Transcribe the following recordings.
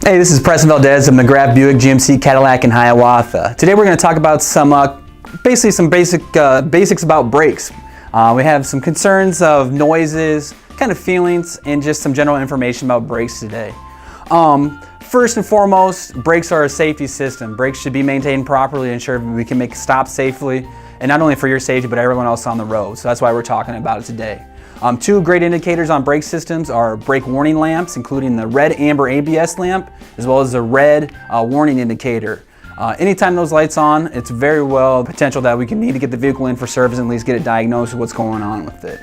Hey, this is Preston of Mcgrath Buick GMC Cadillac in Hiawatha. Today we're going to talk about basically some basics about brakes. We have some concerns of noises, kind of feelings, and just some general information about brakes today. First and foremost, brakes are a safety system. Brakes should be maintained properly to ensure we can make stops safely, and not only for your safety, but everyone else on the road. So that's why we're talking about it today. Two great indicators on brake systems are brake warning lamps, including the red amber ABS lamp, as well as the red warning indicator. Anytime those lights on, it's very well potential that we can need to get the vehicle in for service and at least get it diagnosed with what's going on with it.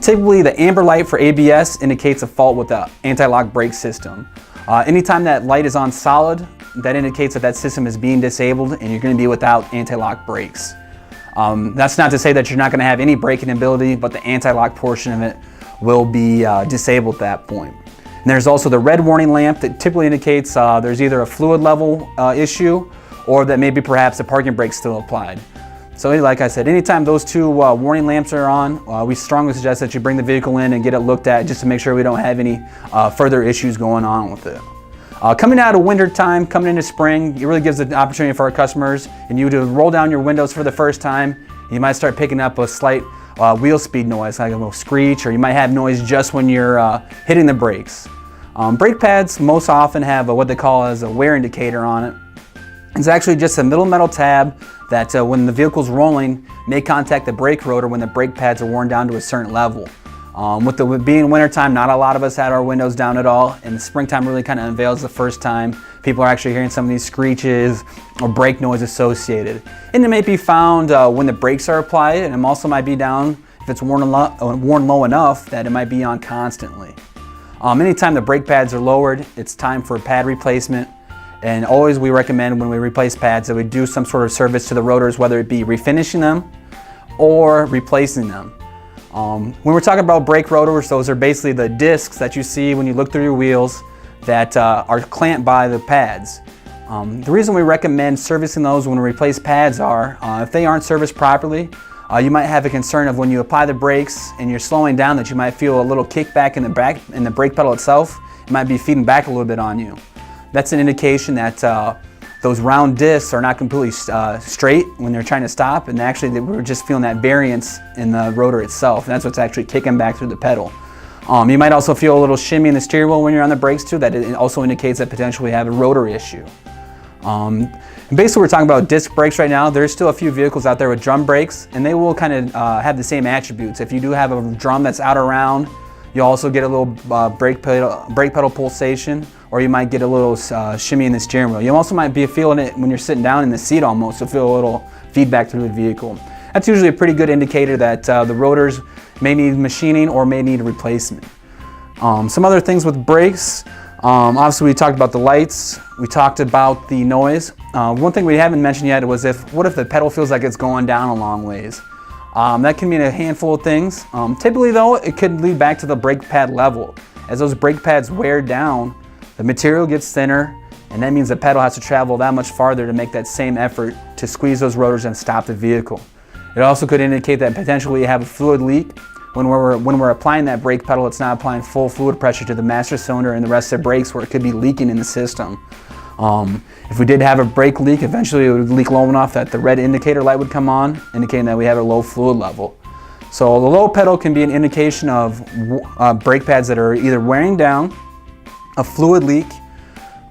Typically, the amber light for ABS indicates a fault with the anti-lock brake system. Anytime that light is on solid, that indicates that that system is being disabled and you're going to be without anti-lock brakes. That's not to say that you're not going to have any braking ability, but the anti-lock portion of it will be disabled at that point. And there's also the red warning lamp that typically indicates there's either a fluid level issue or that maybe perhaps the parking brake's still applied. So like I said, anytime those two warning lamps are on, we strongly suggest that you bring the vehicle in and get it looked at just to make sure we don't have any further issues going on with it. Coming out of winter time, coming into spring, it really gives an opportunity for our customers and you to roll down your windows for the first time. You might start picking up a slight wheel speed noise, like a little screech, or you might have noise just when you're hitting the brakes. Brake pads most often have what they call as a wear indicator on it. It's actually just a middle metal tab that when the vehicle's rolling may contact the brake rotor when the brake pads are worn down to a certain level. With it being wintertime, not a lot of us had our windows down at all, and the springtime really kind of unveils the first time people are actually hearing some of these screeches or brake noise associated. And it may be found when the brakes are applied, and it also might be down if it's worn low enough that it might be on constantly. Anytime the brake pads are lowered, it's time for a pad replacement. And always we recommend when we replace pads that we do some sort of service to the rotors, whether it be refinishing them or replacing them. When we're talking about brake rotors, those are basically the discs that you see when you look through your wheels that are clamped by the pads. The reason we recommend servicing those when we replace pads are if they aren't serviced properly, you might have a concern of when you apply the brakes and you're slowing down that you might feel a little kickback in the brake pedal itself. It might be feeding back a little bit on you. That's an indication that those round discs are not completely straight when they're trying to stop, and actually we're just feeling that variance in the rotor itself, and that's what's actually kicking back through the pedal. You might also feel a little shimmy in the steering wheel when you're on the brakes too. That it also indicates that potentially we have a rotor issue. Basically we're talking about disc brakes right now. There's still a few vehicles out there with drum brakes, and they will kind of have the same attributes. If you do have a drum that's out around, you'll also get a little brake pedal pulsation, or you might get a little shimmy in the steering wheel. You also might be feeling it when you're sitting down in the seat almost, so feel a little feedback through the vehicle. That's usually a pretty good indicator that the rotors may need machining or may need a replacement. Some other things with brakes, obviously we talked about the lights, we talked about the noise. One thing we haven't mentioned yet was what if the pedal feels like it's going down a long ways? That can mean a handful of things. Typically though, it could lead back to the brake pad level. As those brake pads wear down, the material gets thinner, and that means the pedal has to travel that much farther to make that same effort to squeeze those rotors and stop the vehicle. It also could indicate that potentially you have a fluid leak. When we're applying that brake pedal, it's not applying full fluid pressure to the master cylinder and the rest of the brakes where it could be leaking in the system. If we did have a brake leak, eventually it would leak low enough that the red indicator light would come on, indicating that we have a low fluid level. So the low pedal can be an indication of brake pads that are either wearing down, a fluid leak,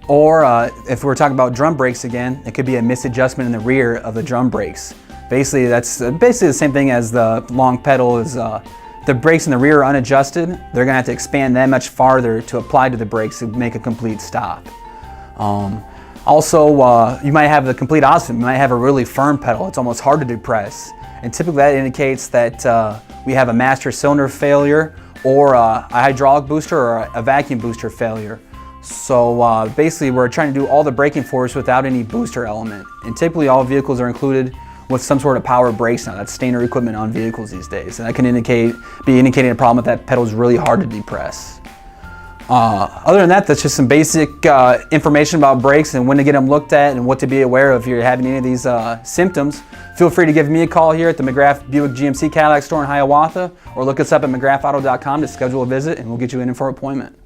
or if we're talking about drum brakes again, it could be a misadjustment in the rear of the drum brakes. Basically, that's basically the same thing as the long pedal. Is the brakes in the rear are unadjusted, they're going to have to expand that much farther to apply to the brakes to make a complete stop. Also, you might have the complete opposite. You might have a really firm pedal. It's almost hard to depress. And typically that indicates that we have a master cylinder failure or a hydraulic booster or a vacuum booster failure. So basically we're trying to do all the braking force without any booster element. And typically all vehicles are included with some sort of power brakes now. That's standard equipment on vehicles these days. And that can be indicating a problem that pedal is really hard to depress. Other than that, that's just some basic information about brakes and when to get them looked at and what to be aware of if you're having any of these symptoms. Feel free to give me a call here at the Mcgrath Buick GMC Cadillac store in Hiawatha, or look us up at mcgrathauto.com to schedule a visit and we'll get you in for an appointment.